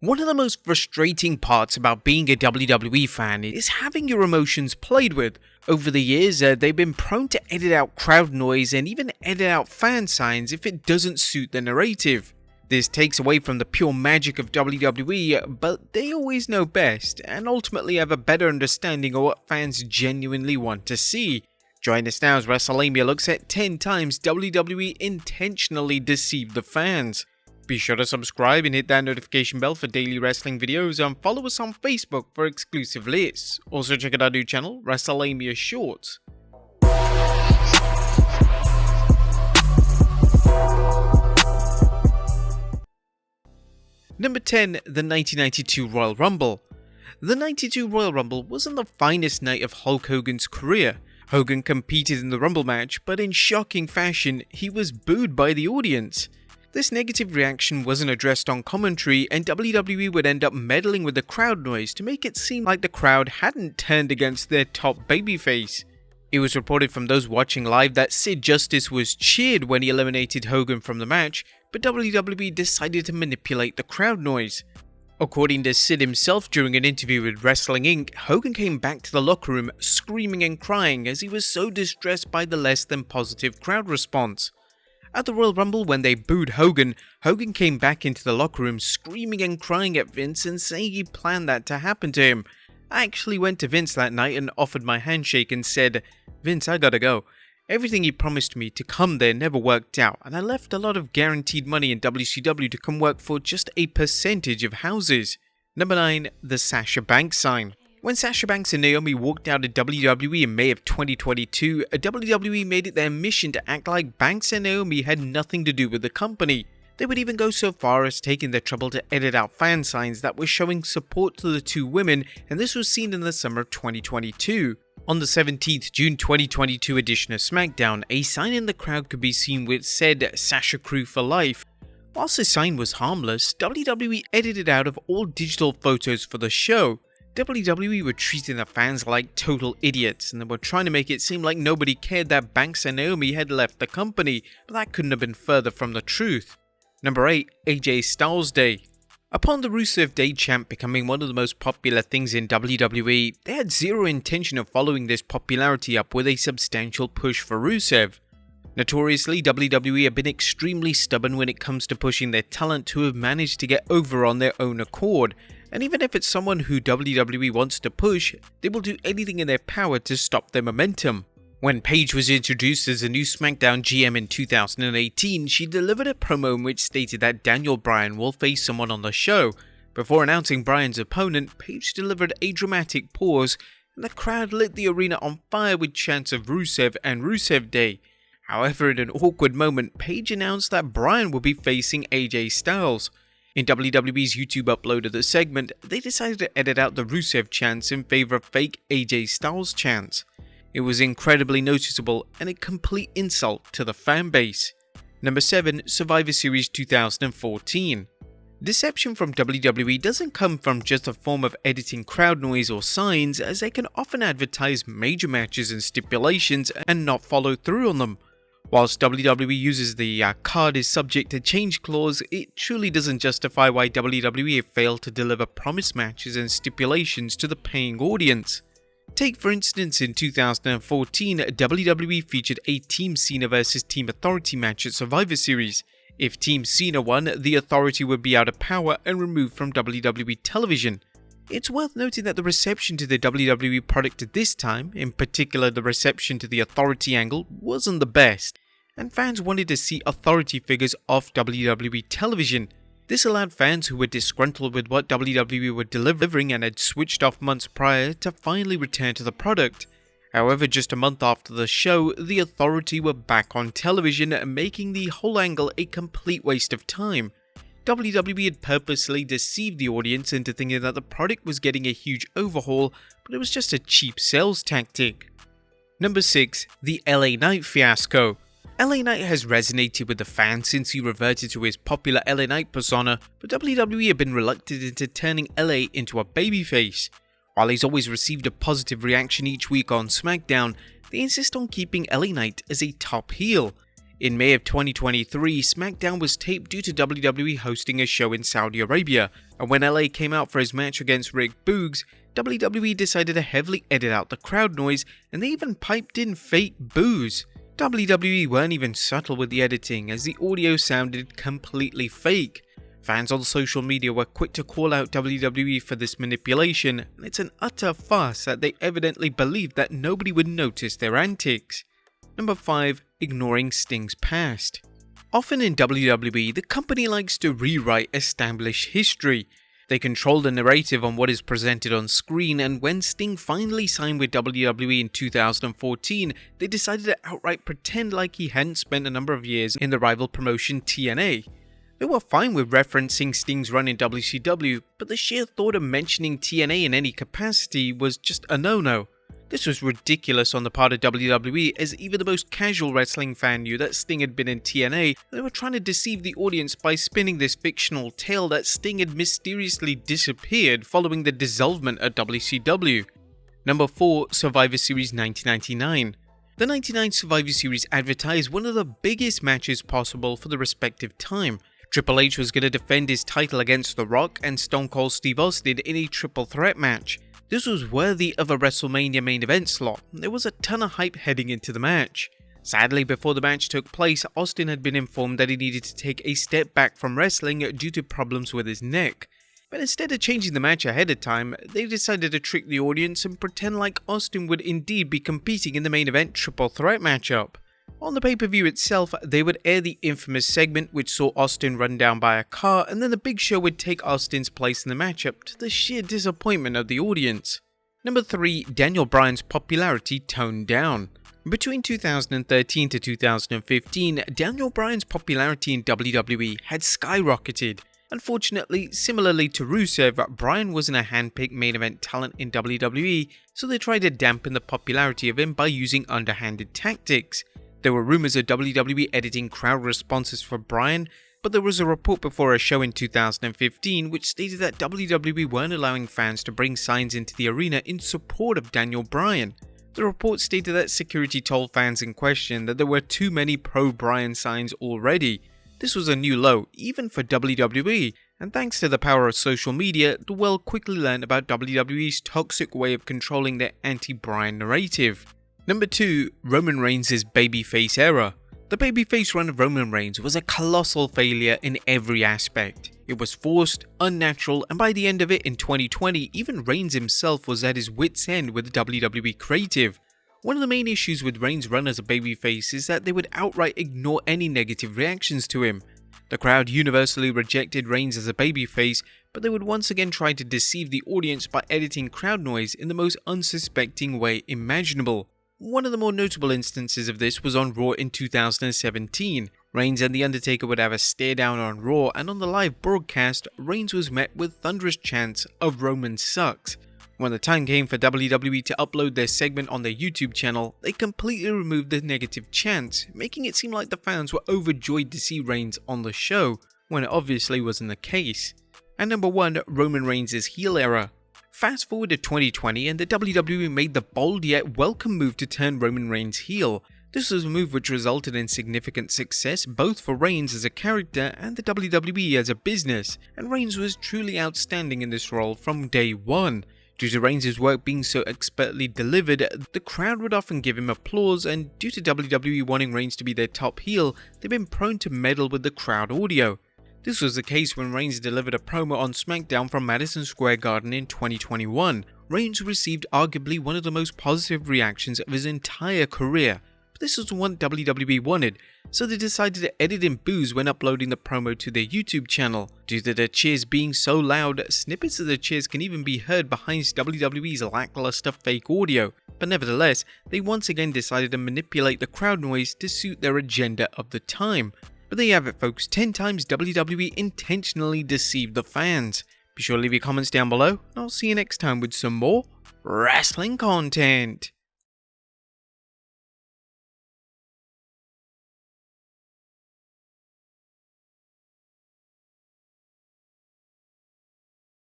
One of the most frustrating parts about being a WWE fan is having your emotions played with. Over the years, they've been prone to edit out crowd noise and even edit out fan signs if it doesn't suit the narrative. This takes away from the pure magic of WWE, but they always know best and ultimately have a better understanding of what fans genuinely want to see. Join us now as Wrestlelamia looks at 10 times WWE intentionally deceived the fans. Be sure to subscribe and hit that notification bell for daily wrestling videos and follow us on Facebook for exclusive lists. Also check out our new channel, Wrestlelamia Shorts. Number 10, the 1992 Royal Rumble. The 92 Royal Rumble wasn't the finest night of Hulk Hogan's career. Hogan competed in the Rumble match, but in shocking fashion, he was booed by the audience. This negative reaction wasn't addressed on commentary, and WWE would end up meddling with the crowd noise to make it seem like the crowd hadn't turned against their top babyface. It was reported from those watching live that Sid Justice was cheered when he eliminated Hogan from the match, but WWE decided to manipulate the crowd noise. According to Sid himself during an interview with Wrestling Inc., Hogan came back to the locker room screaming and crying as he was so distressed by the less than positive crowd response. At the Royal Rumble, when they booed Hogan, Hogan came back into the locker room screaming and crying at Vince and saying he planned that to happen to him. I actually went to Vince that night and offered my handshake and said, "Vince, I gotta go. Everything he promised me to come there never worked out, and I left a lot of guaranteed money in WCW to come work for just a percentage of houses." Number 9, the Sasha Banks sign. When Sasha Banks and Naomi walked out of WWE in May of 2022, WWE made it their mission to act like Banks and Naomi had nothing to do with the company. They would even go so far as taking the trouble to edit out fan signs that were showing support to the two women, and this was seen in the summer of 2022. On the 17th June 2022 edition of SmackDown, a sign in the crowd could be seen which said "Sasha Crew for Life." Whilst the sign was harmless, WWE edited out of all digital photos for the show. WWE were treating the fans like total idiots, and they were trying to make it seem like nobody cared that Banks and Naomi had left the company, but that couldn't have been further from the truth. Number 8, AJ Styles Day. Upon the Rusev Day chant becoming one of the most popular things in WWE, they had zero intention of following this popularity up with a substantial push for Rusev. Notoriously, WWE have been extremely stubborn when it comes to pushing their talent who have managed to get over on their own accord, and even if it's someone who WWE wants to push, they will do anything in their power to stop their momentum. When Paige was introduced as a new SmackDown GM in 2018, she delivered a promo in which stated that Daniel Bryan will face someone on the show. Before announcing Bryan's opponent, Paige delivered a dramatic pause, and the crowd lit the arena on fire with chants of Rusev and Rusev Day. However, in an awkward moment, Paige announced that Bryan would be facing AJ Styles. In WWE's YouTube upload of the segment, they decided to edit out the Rusev chants in favor of fake AJ Styles chants. It was incredibly noticeable and a complete insult to the fan base. Number 7, Survivor Series 2014. Deception from WWE doesn't come from just a form of editing crowd noise or signs, as they can often advertise major matches and stipulations and not follow through on them. Whilst WWE uses the card is subject to change clause, it truly doesn't justify why WWE have failed to deliver promised matches and stipulations to the paying audience. Take for instance in 2014, WWE featured a Team Cena vs Team Authority match at Survivor Series. If Team Cena won, the Authority would be out of power and removed from WWE television. It's worth noting that the reception to the WWE product at this time, in particular the reception to the Authority angle, wasn't the best, and fans wanted to see Authority figures off WWE television. This allowed fans who were disgruntled with what WWE were delivering and had switched off months prior to finally return to the product. However, just a month after the show, the Authority were back on television, making the whole angle a complete waste of time. WWE had purposely deceived the audience into thinking that the product was getting a huge overhaul, but it was just a cheap sales tactic. Number 6, the LA Night Fiasco. LA Knight has resonated with the fans since he reverted to his popular LA Knight persona, but WWE have been reluctant into turning LA into a babyface. While he's always received a positive reaction each week on SmackDown, they insist on keeping LA Knight as a top heel. In May of 2023, SmackDown was taped due to WWE hosting a show in Saudi Arabia, and when LA came out for his match against Rick Boogs, WWE decided to heavily edit out the crowd noise, and they even piped in fake boos. WWE weren't even subtle with the editing, as the audio sounded completely fake. Fans on social media were quick to call out WWE for this manipulation, and it's an utter farce that they evidently believed that nobody would notice their antics. Number 5. Ignoring Sting's past. Often in WWE, the company likes to rewrite established history. They control the narrative on what is presented on screen, and when Sting finally signed with WWE in 2014, they decided to outright pretend like he hadn't spent a number of years in the rival promotion TNA. They were fine with referencing Sting's run in WCW, but the sheer thought of mentioning TNA in any capacity was just a no-no. This was ridiculous on the part of WWE, as even the most casual wrestling fan knew that Sting had been in TNA, and they were trying to deceive the audience by spinning this fictional tale that Sting had mysteriously disappeared following the dissolvement at WCW. Number 4. Survivor Series 1999. The 99 Survivor Series advertised one of the biggest matches possible for the respective time. Triple H was going to defend his title against The Rock and Stone Cold Steve Austin in a triple threat match. This was worthy of a Wrestlemania main event slot. There was a ton of hype heading into the match. Sadly, before the match took place, Austin had been informed that he needed to take a step back from wrestling due to problems with his neck. But instead of changing the match ahead of time, they decided to trick the audience and pretend like Austin would indeed be competing in the main event triple threat matchup. On the pay-per-view itself, they would air the infamous segment which saw Austin run down by a car, and then the Big Show would take Austin's place in the matchup, to the sheer disappointment of the audience. Number 3. Daniel Bryan's popularity toned down. Between 2013 to 2015, Daniel Bryan's popularity in WWE had skyrocketed. Unfortunately, similarly to Rusev, Bryan wasn't a hand-picked main event talent in WWE, so they tried to dampen the popularity of him by using underhanded tactics. There were rumors of WWE editing crowd responses for Bryan, but there was a report before a show in 2015 which stated that WWE weren't allowing fans to bring signs into the arena in support of Daniel Bryan. The report stated that security told fans in question that there were too many pro-Bryan signs already. This was a new low, even for WWE, and thanks to the power of social media, the world quickly learned about WWE's toxic way of controlling their anti-Bryan narrative. Number 2. Roman Reigns' babyface era. The babyface run of Roman Reigns was a colossal failure in every aspect. It was forced, unnatural, and by the end of it in 2020, even Reigns himself was at his wit's end with WWE creative. One of the main issues with Reigns' run as a babyface is that they would outright ignore any negative reactions to him. The crowd universally rejected Reigns as a babyface, but they would once again try to deceive the audience by editing crowd noise in the most unsuspecting way imaginable. One of the more notable instances of this was on Raw in 2017. Reigns and The Undertaker would have a stare down on Raw, and on the live broadcast, Reigns was met with thunderous chants of "Roman sucks." When the time came for WWE to upload their segment on their YouTube channel, they completely removed the negative chants, making it seem like the fans were overjoyed to see Reigns on the show, when it obviously wasn't the case. And number 1, Roman Reigns' heel era. Fast forward to 2020 and the WWE made the bold yet welcome move to turn Roman Reigns heel. This was a move which resulted in significant success both for Reigns as a character and the WWE as a business, and Reigns was truly outstanding in this role from day one. Due to Reigns' work being so expertly delivered, the crowd would often give him applause, and due to WWE wanting Reigns to be their top heel, they've been prone to meddle with the crowd audio. This was the case when Reigns delivered a promo on SmackDown from Madison Square Garden in 2021. Reigns received arguably one of the most positive reactions of his entire career, but this was what WWE wanted, so they decided to edit in boos when uploading the promo to their YouTube channel. Due to the cheers being so loud, snippets of the cheers can even be heard behind WWE's lackluster fake audio, but nevertheless, they once again decided to manipulate the crowd noise to suit their agenda of the time. But there you have it folks, 10 times WWE intentionally deceived the fans. Be sure to leave your comments down below, and I'll see you next time with some more wrestling content.